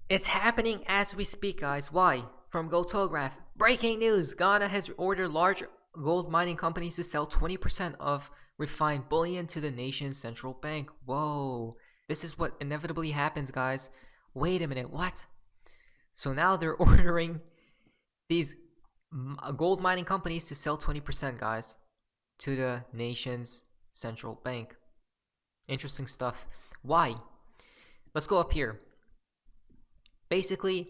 It's happening as we speak, guys. Why? From Gold Telegraph. Breaking news! Ghana has ordered large gold mining companies to sell 20% of refined bullion to the nation's central bank. Whoa. This is what inevitably happens, guys. Wait a minute, what? So now they're ordering these gold mining companies to sell 20%, guys, to the nation's central bank. Interesting stuff. Why? Let's go up here. Basically,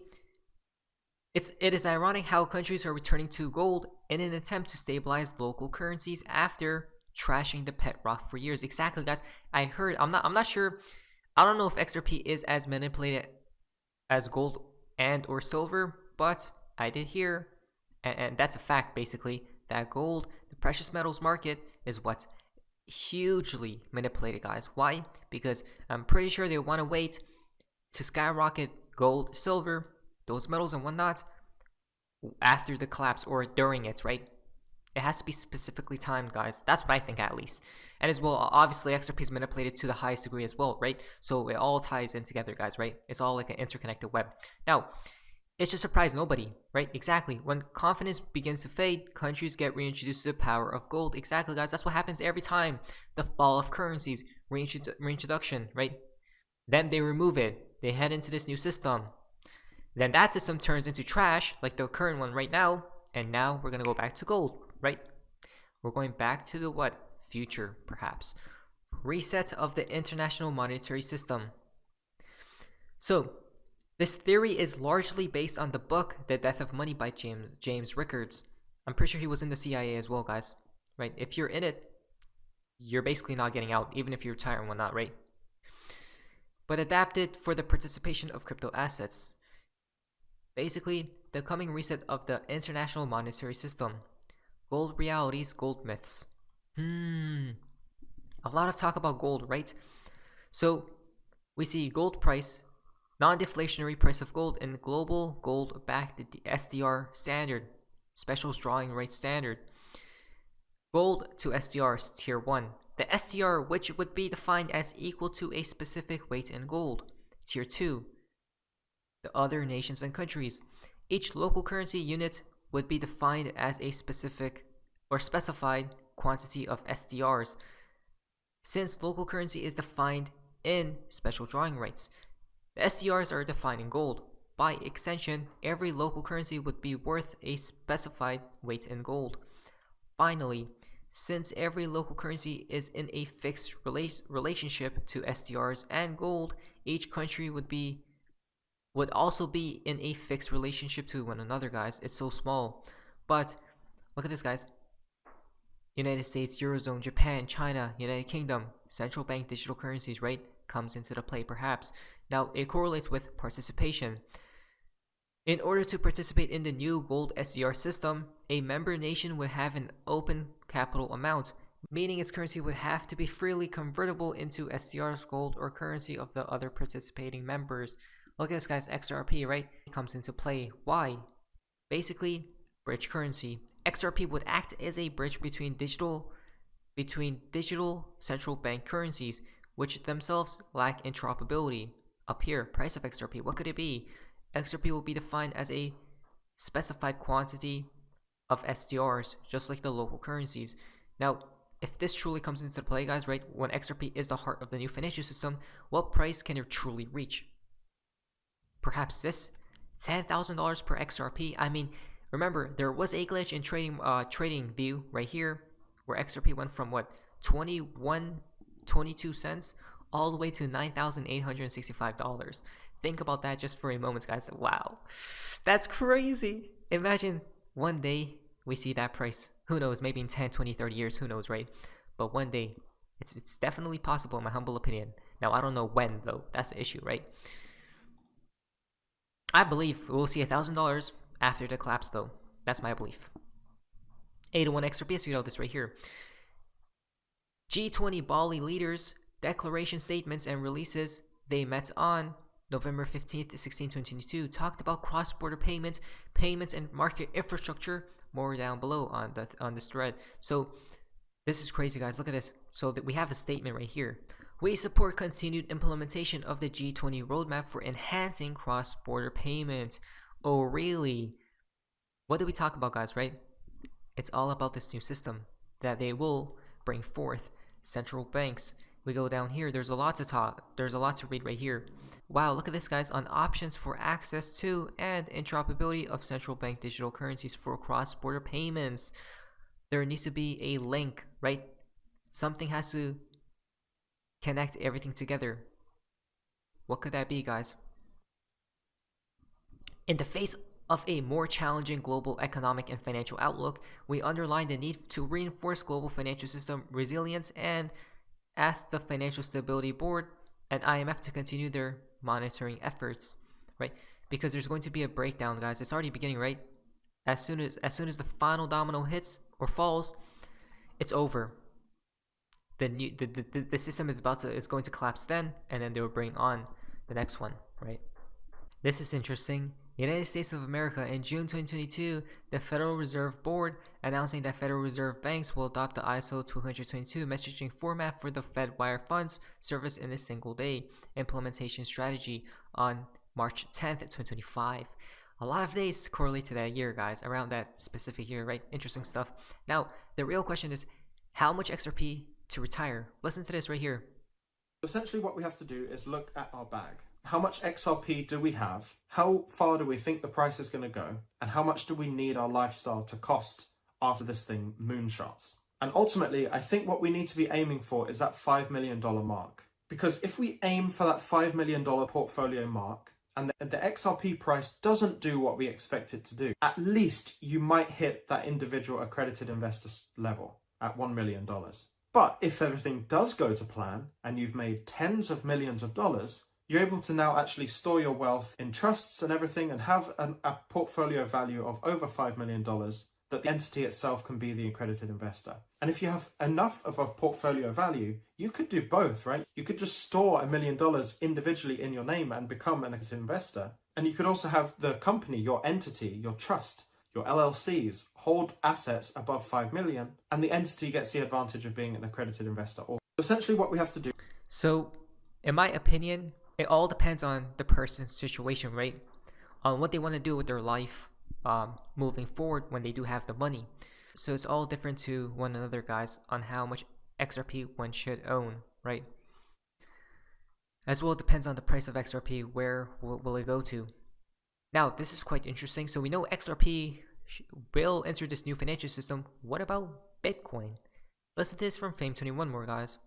it is ironic how countries are returning to gold in an attempt to stabilize local currencies after trashing the pet rock for years. Exactly, guys. I heard. I'm not sure. I don't know if XRP is as manipulated as gold and or silver, but I did hear, and that's a fact, basically, that gold, the precious metals market, is what's hugely manipulated, guys. Why? Because I'm pretty sure they want to wait to skyrocket gold, silver, those metals and whatnot after the collapse or during it, right? It has to be specifically timed, guys. That's what I think, at least. And as well, obviously, XRP is manipulated to the highest degree as well, right? So it all ties in together, guys, right? It's all like an interconnected web. Now, it should surprise nobody, right? Exactly. When confidence begins to fade, countries get reintroduced to the power of gold. Exactly, guys. That's what happens every time. The fall of currencies, reintroduction, right? Then they remove it. They head into this new system. Then that system turns into trash, like the current one right now. And now we're going to go back to gold, right? We're going back to the what? Future, perhaps. Reset of the international monetary system. So, this theory is largely based on the book The Death of Money by James Rickards. I'm pretty sure he was in the CIA as well, guys. Right? If you're in it, you're basically not getting out, even if you retire and whatnot, right? But adapted for the participation of crypto assets. Basically, the coming reset of the international monetary system. Gold realities, gold myths. A lot of talk about gold, right? So, we see gold price, non-deflationary price of gold, and global gold-backed SDR standard, specials drawing rate standard. Gold to SDRs tier 1. The SDR, which would be defined as equal to a specific weight in gold. Tier 2. The other nations and countries. Each local currency unit would be defined as a specific or specified quantity of SDRs. Since local currency is defined in special drawing rights, the SDRs are defined in gold. By extension, every local currency would be worth a specified weight in gold. Finally, since every local currency is in a fixed relationship to SDRs and gold, each country would also be in a fixed relationship to one another, guys. It's so small. But look at this, guys. United States, Eurozone, Japan, China, United Kingdom, central bank digital currencies, right? Comes into the play, perhaps. Now, it correlates with participation. In order to participate in the new gold SDR system, a member nation would have an open capital amount, meaning its currency would have to be freely convertible into SDRs, gold, or currency of the other participating members. Look at this, guys. XRP, right? It comes into play. Why? Basically, bridge currency. XRP would act as a bridge between digital central bank currencies, which themselves lack interoperability. Up here, price of XRP. What could it be? XRP will be defined as a specified quantity of SDRs, just like the local currencies. Now, if this truly comes into play, guys, right, when XRP is the heart of the new financial system, what price can it truly reach? Perhaps this $10,000 per XRP. I mean, remember, there was a glitch in trading view right here, where XRP went from what, 22 cents all the way to $9,865. Think about that just for a moment, guys. Wow, that's crazy. Imagine one day we see that price. Who knows, maybe in 10, 20, 30 years, who knows, right? But one day, it's definitely possible, in my humble opinion. Now, I don't know when, though. That's the issue, right? I believe we'll see $1,000 after the collapse, though. That's my belief. 801 XRP, so you know this right here. G20 Bali leaders, declaration statements and releases they met on November 15th, 16, 2022, talked about cross-border payments, and market infrastructure. More down below on this thread. So this is crazy, guys. Look at this. So we have a statement right here. We support continued implementation of the G20 roadmap for enhancing cross-border payment. Oh, really? What do we talk about, guys, right? It's all about this new system that they will bring forth. Central banks. We go down here. There's a lot to talk. There's a lot to read right here. Wow, look at this, guys, on options for access to and interoperability of central bank digital currencies for cross-border payments. There needs to be a link, right? Something has to connect everything together. What could that be, guys? In the face of a more challenging global economic and financial outlook, we underline the need to reinforce global financial system resilience and ask the Financial Stability Board and IMF to continue their monitoring efforts, right? Because there's going to be a breakdown, guys. It's already beginning, right? As soon as the final domino hits or falls, it's over. The system is going to collapse then, and then they will bring on the next one, right? This is interesting. United States of America in June 2022, the Federal Reserve Board announcing that Federal Reserve banks will adopt the ISO 222 messaging format for the Fed Wire Funds service in a single day implementation strategy on March 10th, 2025. A lot of days correlate to that year, guys, around that specific year, right? Interesting stuff. Now, the real question is how much XRP to retire? Listen to this right here. Essentially, what we have to do is look at our bag. How much XRP do we have? How far do we think the price is going to go? And how much do we need our lifestyle to cost after this thing moonshots? And ultimately, I think what we need to be aiming for is that $5 million mark. Because if we aim for that $5 million portfolio mark, and the XRP price doesn't do what we expect it to do, at least you might hit that individual accredited investor level at $1 million. But if everything does go to plan and you've made tens of millions of dollars, you're able to now actually store your wealth in trusts and everything and have a portfolio value of over $5 million that the entity itself can be the accredited investor. And if you have enough of a portfolio value, you could do both, right? You could just store $1 million individually in your name and become an accredited investor. And you could also have the company, your entity, your trust, your LLCs hold assets above 5 million, and the entity gets the advantage of being an accredited investor. Or essentially what we have to do. So, in my opinion, it all depends on the person's situation, right? On what they want to do with their life moving forward when they do have the money. So it's all different to one another, guys, on how much XRP one should own, right? As well, it depends on the price of XRP. Where will it go to? Now, this is quite interesting. So we know XRP will enter this new financial system. What about Bitcoin? Listen to this from Fame21 more, guys.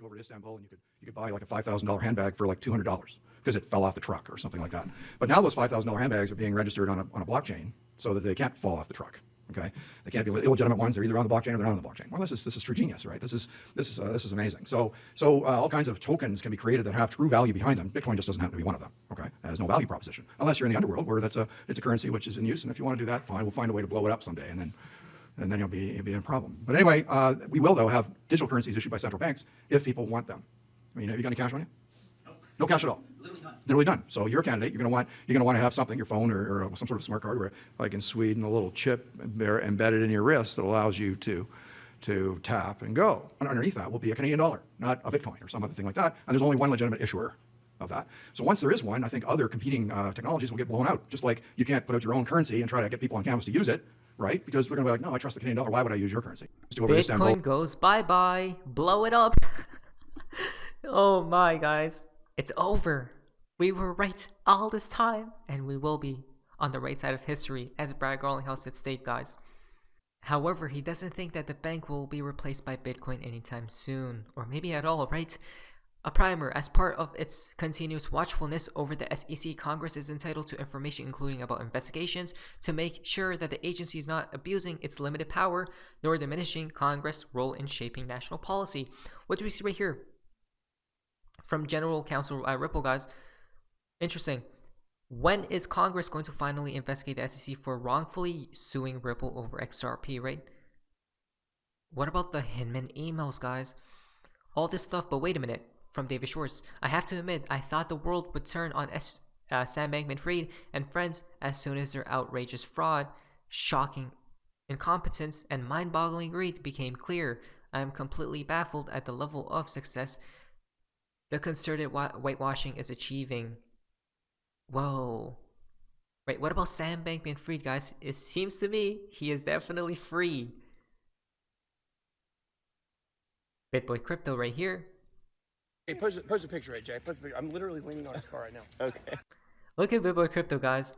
Over to Istanbul, and you could buy like a $5,000 handbag for like $200 because it fell off the truck or something like that. But now those $5,000 handbags are being registered on a blockchain so that they can't fall off the truck. Okay, they can't be illegitimate ones. They're either on the blockchain or they're not on the blockchain. Well, this is true genius, right? This is amazing. So all kinds of tokens can be created that have true value behind them. Bitcoin just doesn't happen to be one of them. Okay, it has no value proposition unless you're in the underworld where it's a currency which is in use. And if you want to do that, fine, we'll find a way to blow it up someday, and then you'll be in a problem. But anyway, we will though have digital currencies issued by central banks if people want them. I mean, have you got any cash on you? No cash at all. Literally none. So you're a candidate. You're going to want to have something, your phone or some sort of smart card, where like in Sweden, a little chip embedded in your wrist that allows you to tap and go. And underneath that will be a Canadian dollar, not a Bitcoin or some other thing like that. And there's only one legitimate issuer of that. So once there is one, I think other competing technologies will get blown out. Just like you can't put out your own currency and try to get people on campus to use it, right? Because they're going to be like, no, I trust the Canadian dollar. Why would I use your currency? Bitcoin goes bye-bye. Blow it up. Oh my, guys. It's over. We were right all this time, and we will be on the right side of history, as Brad Garlinghouse had stated, guys. However, he doesn't think that the bank will be replaced by Bitcoin anytime soon, or maybe at all, right? A primer, as part of its continuous watchfulness over the SEC, Congress is entitled to information including about investigations to make sure that the agency is not abusing its limited power nor diminishing Congress' role in shaping national policy. What do we see right here? From General Counsel Ripple, guys. Interesting. When is Congress going to finally investigate the SEC for wrongfully suing Ripple over XRP, right? What about the Hinman emails, guys? All this stuff, but wait a minute. From David Schwartz, I have to admit, I thought the world would turn on Sam Bankman-Fried and friends as soon as their outrageous fraud, shocking incompetence, and mind-boggling greed became clear. I am completely baffled at the level of success the concerted whitewashing is achieving. Whoa. Wait, what about Sam Bank being freed, guys? It seems to me he is definitely free. BitBoy Crypto right here. Hey, post a picture, AJ. Post a picture. I'm literally leaning on his car right now. Okay. Look at BitBoy Crypto, guys.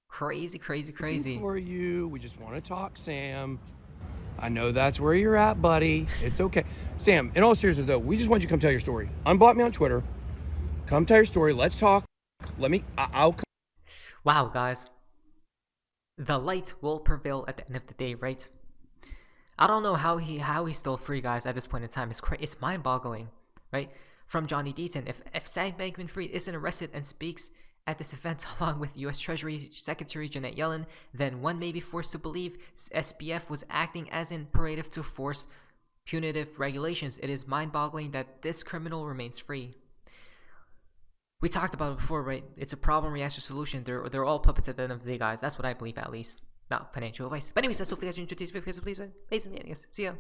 Crazy, crazy, crazy. For you, we just want to talk, Sam. I know that's where you're at, buddy. It's okay. Sam, in all seriousness, though, we just want you to come tell your story. Unblock me on Twitter. Come tell your story. Let's talk. I'll come. Wow, guys. The light will prevail at the end of the day, right? I don't know how he's still free, guys, at this point in time. It's mind-boggling, right? From Johnny Deaton, if Sam Bankman-Fried isn't arrested and speaks at this event along with U.S. Treasury Secretary Janet Yellen, then one may be forced to believe SBF was acting as imperative to force punitive regulations. It is mind-boggling that this criminal remains free. We talked about it before, right? It's a problem reaction solution. They're all puppets at the end of the day, guys. That's what I believe, at least. Not financial advice. But anyways, that's all for you guys. Enjoyed today's video. Please, see ya.